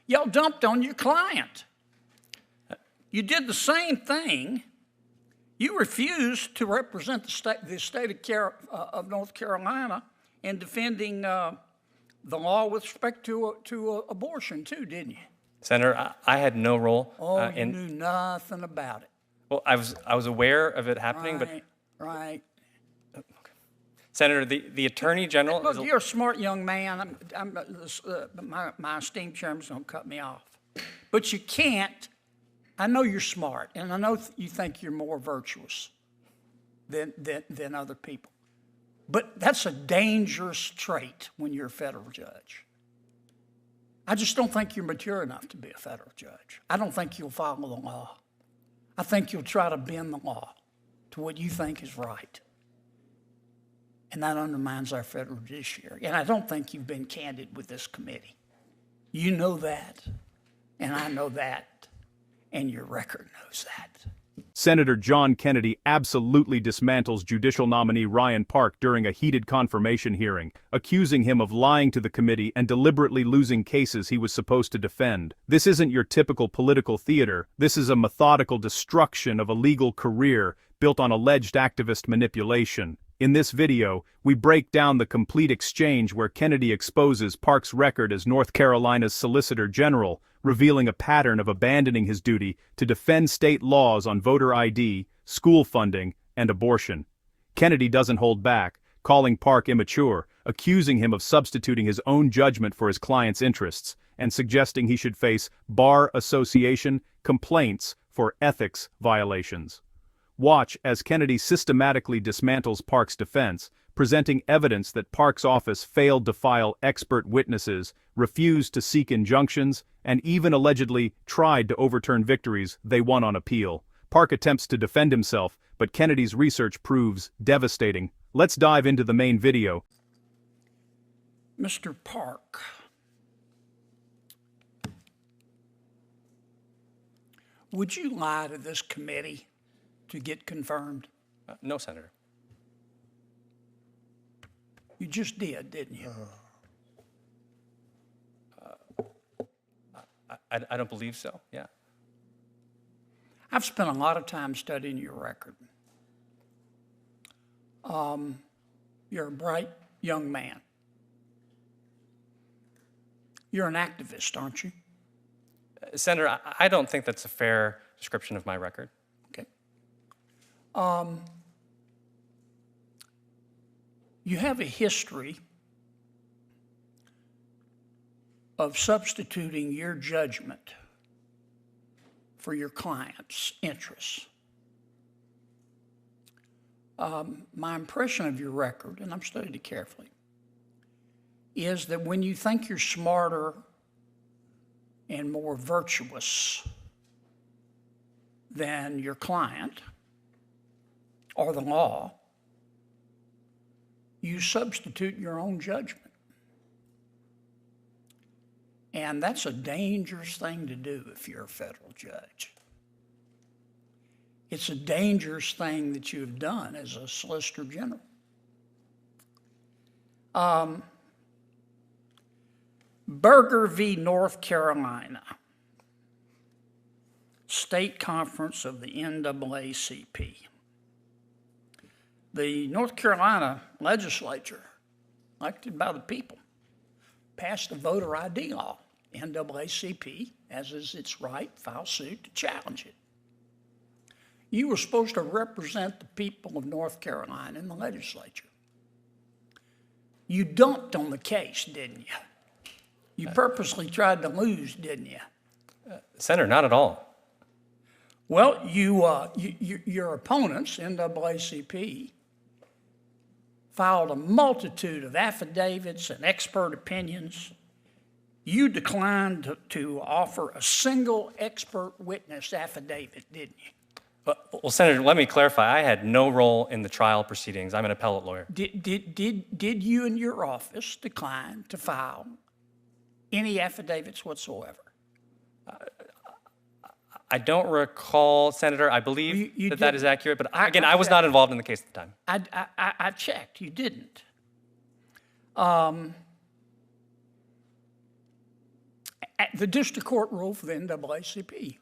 Y'all dumped on your client. You did the same thing. You refused to represent the state of North Carolina in defending the law with respect to abortion, too, didn't you? Senator, I had no role. You knew nothing about it. Well, I was aware of it happening, Right. Okay. Senator, the Attorney General. Look, you're a smart young man. My esteemed chairman's going to cut me off, but you can't. I know you're smart, and I know you think you're more virtuous than other people. But that's a dangerous trait when you're a federal judge. I just don't think you're mature enough to be a federal judge. I don't think you'll follow the law. I think you'll try to bend the law to what you think is right. And that undermines our federal judiciary. And I don't think you've been candid with this committee. You know that, and I know that, and your record knows that. Senator John Kennedy absolutely dismantles judicial nominee Ryan Park during a heated confirmation hearing, accusing him of lying to the committee and deliberately losing cases he was supposed to defend. This isn't your typical political theater. This is a methodical destruction of a legal career built on alleged activist manipulation. In this video, we break down the complete exchange where Kennedy exposes Park's record as North Carolina's Solicitor General, revealing a pattern of abandoning his duty to defend state laws on voter ID, school funding, and abortion. Kennedy doesn't hold back, calling Park immature, accusing him of substituting his own judgment for his client's interests, and suggesting he should face Bar Association complaints for ethics violations. Watch as Kennedy systematically dismantles Park's defense, presenting evidence that Park's office failed to file expert witnesses, refused to seek injunctions, and even allegedly tried to overturn victories they won on appeal. Park attempts to defend himself, but Kennedy's research proves devastating. Let's dive into the main video. Mr. Park, would you lie to this committee to get confirmed? No, Senator. You just did, didn't you? I don't believe so, yeah. I've spent a lot of time studying your record. You're a bright young man. You're an activist, aren't you? Senator, I don't think that's a fair description of my record. Okay. You have a history of substituting your judgment for your client's interests. My impression of your record, and I've studied it carefully, is that when you think you're smarter and more virtuous than your client or the law, you substitute your own judgment. And that's a dangerous thing to do if you're a federal judge. It's a dangerous thing that you have done as a Solicitor General. Berger v. North Carolina, State Conference of the NAACP. The North Carolina legislature, elected by the people, passed a voter ID law. NAACP, as is its right, filed suit to challenge it. You were supposed to represent the people of North Carolina in the legislature. You dumped on the case, didn't you? You purposely tried to lose, didn't you? Senator, not at all. Well, your opponents, NAACP, filed a multitude of affidavits and expert opinions. You declined to offer a single expert witness affidavit, didn't you? Well, Senator, let me clarify. I had no role in the trial proceedings. I'm an appellate lawyer. Did you and your office decline to file any affidavits whatsoever? I don't recall, Senator. I believe that is accurate, but again, I was not involved in the case at the time. I checked. You didn't. The district court ruled for the NAACP.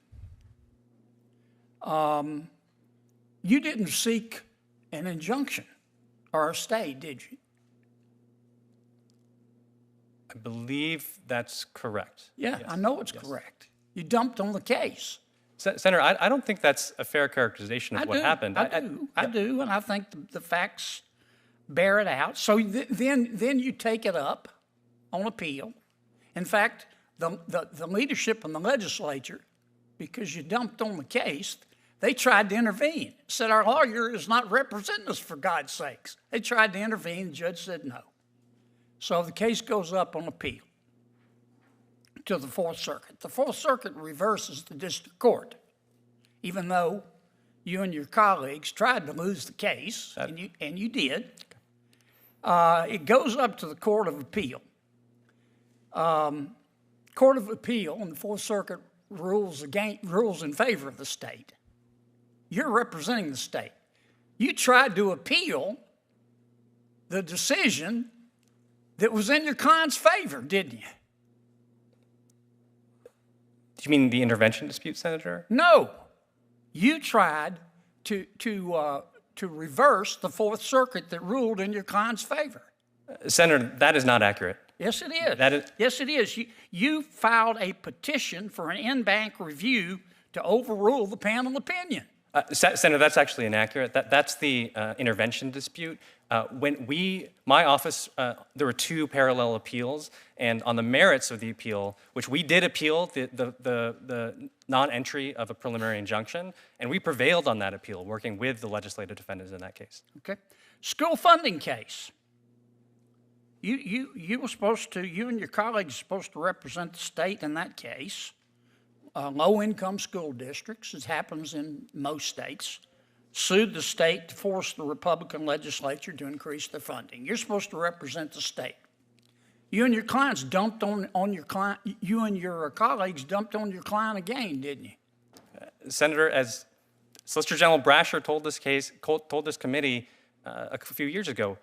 You didn't seek an injunction or a stay, did you? I believe that's correct. Yeah, Yes. I know it's correct. You dumped on the case. Senator, I don't think that's a fair characterization of what happened. I do, and I think the facts bear it out. So then you take it up on appeal. In fact, the leadership in the legislature, because you dumped on the case, they tried to intervene. Said our lawyer is not representing us, for God's sakes. They tried to intervene. The judge said no. So the case goes up on appeal to the Fourth Circuit. The Fourth Circuit reverses the district court, even though you and your colleagues tried to lose the case, and you did. It goes up to the Court of Appeal. Court of Appeal and the Fourth Circuit rules in favor of the state. You're representing the state. You tried to appeal the decision that was in your client's favor, didn't you? Do you mean the intervention dispute, Senator? No. You tried to reverse the Fourth Circuit that ruled in your client's favor. Senator, that is not accurate. Yes, it is. Yes, it is. You filed a petition for an en-banc review to overrule the panel opinion. Senator, that's actually inaccurate. That's the intervention dispute. My office, there were two parallel appeals, and on the merits of the appeal, which we did appeal the non-entry of a preliminary injunction, and we prevailed on that appeal, working with the legislative defendants in that case. Okay. School funding case. You were supposed to, you and your colleagues were supposed to represent the state in that case. Low-income school districts, as happens in most states, sued the state to force the Republican legislature to increase their funding. You're supposed to represent the state. You and your clients dumped on your client. You and your colleagues dumped on your client again, didn't you? Senator, as Solicitor General Brasher told this committee a few years ago,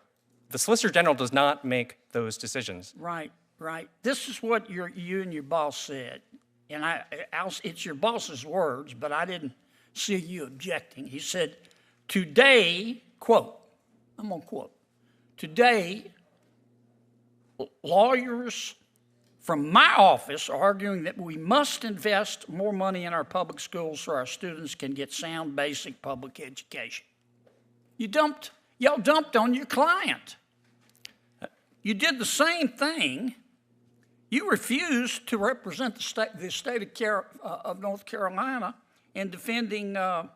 the Solicitor General does not make those decisions. Right. This is what you and your boss said. And it's your boss's words, but I didn't see you objecting. He said, today, quote, I'm going to quote, today, lawyers from my office are arguing that we must invest more money in our public schools so our students can get sound, basic public education. Y'all dumped on your client. You did the same thing. You refused to represent the state of North Carolina in defending the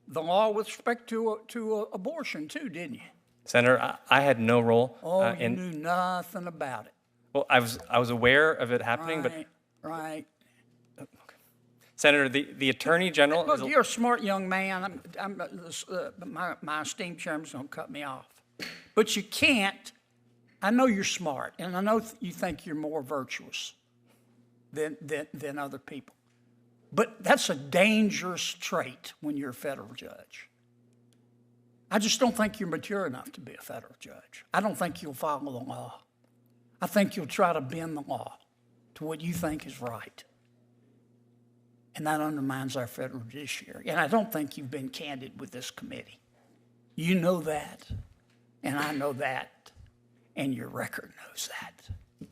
law with respect to abortion, too, didn't you? Senator, I had no role. You knew nothing about it. Well, I was aware of it happening, Right. Okay. Senator, the Attorney General. Look, you're a smart young man. My esteemed chairman's going to cut me off, but you can't. I know you're smart, and I know you think you're more virtuous than other people. But that's a dangerous trait when you're a federal judge. I just don't think you're mature enough to be a federal judge. I don't think you'll follow the law. I think you'll try to bend the law to what you think is right. And that undermines our federal judiciary. And I don't think you've been candid with this committee. You know that, and I know that. And your record knows that.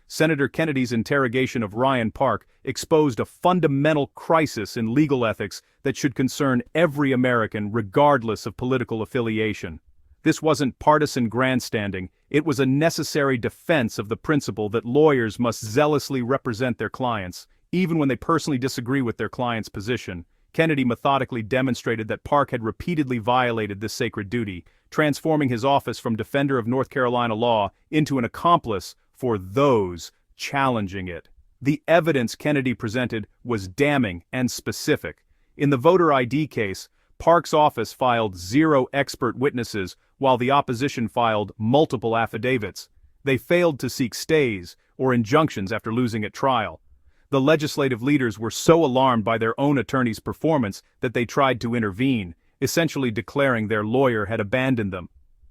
Senator Kennedy's interrogation of Ryan Park exposed a fundamental crisis in legal ethics that should concern every American regardless of political affiliation. This wasn't partisan grandstanding, it was a necessary defense of the principle that lawyers must zealously represent their clients, even when they personally disagree with their client's position. Kennedy methodically demonstrated that Park had repeatedly violated this sacred duty, transforming his office from defender of North Carolina law into an accomplice for those challenging it. The evidence Kennedy presented was damning and specific. In the voter ID case, Park's office filed 0 expert witnesses while the opposition filed multiple affidavits. They failed to seek stays or injunctions after losing at trial. The legislative leaders were so alarmed by their own attorney's performance that they tried to intervene, essentially declaring their lawyer had abandoned them.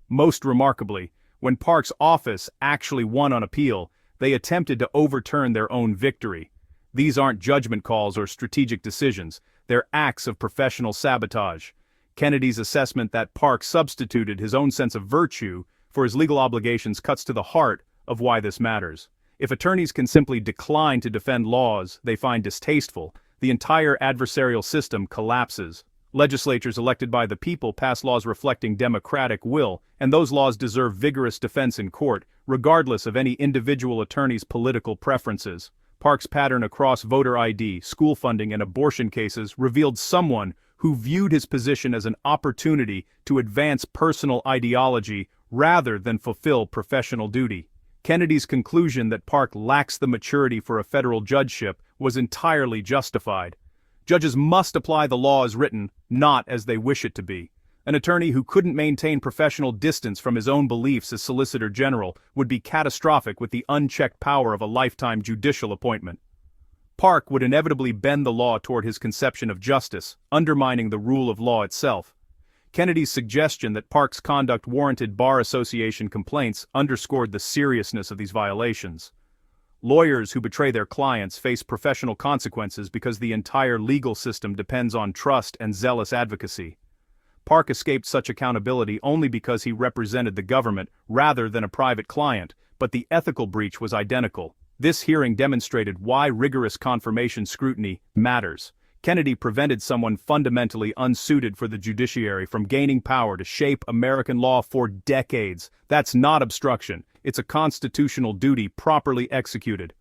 Most remarkably, When Park's office actually won on appeal, they attempted to overturn their own victory. These aren't judgment calls or strategic decisions, they're acts of professional sabotage. Kennedy's assessment that Park substituted his own sense of virtue for his legal obligations cuts to the heart of why this matters. If attorneys can simply decline to defend laws they find distasteful, the entire adversarial system collapses. Legislatures elected by the people pass laws reflecting democratic will, and those laws deserve vigorous defense in court, regardless of any individual attorney's political preferences. Park's pattern across voter ID, school funding, and abortion cases revealed someone who viewed his position as an opportunity to advance personal ideology rather than fulfill professional duty. Kennedy's conclusion that Park lacks the maturity for a federal judgeship was entirely justified. Judges must apply the law as written, not as they wish it to be. An attorney who couldn't maintain professional distance from his own beliefs as Solicitor General would be catastrophic with the unchecked power of a lifetime judicial appointment. Park would inevitably bend the law toward his conception of justice, undermining the rule of law itself. Kennedy's suggestion that Park's conduct warranted Bar Association complaints underscored the seriousness of these violations. Lawyers who betray their clients face professional consequences because the entire legal system depends on trust and zealous advocacy. Park escaped such accountability only because he represented the government rather than a private client, but the ethical breach was identical. This hearing demonstrated why rigorous confirmation scrutiny matters. Kennedy prevented someone fundamentally unsuited for the judiciary from gaining power to shape American law for decades. That's not obstruction. It's a constitutional duty properly executed.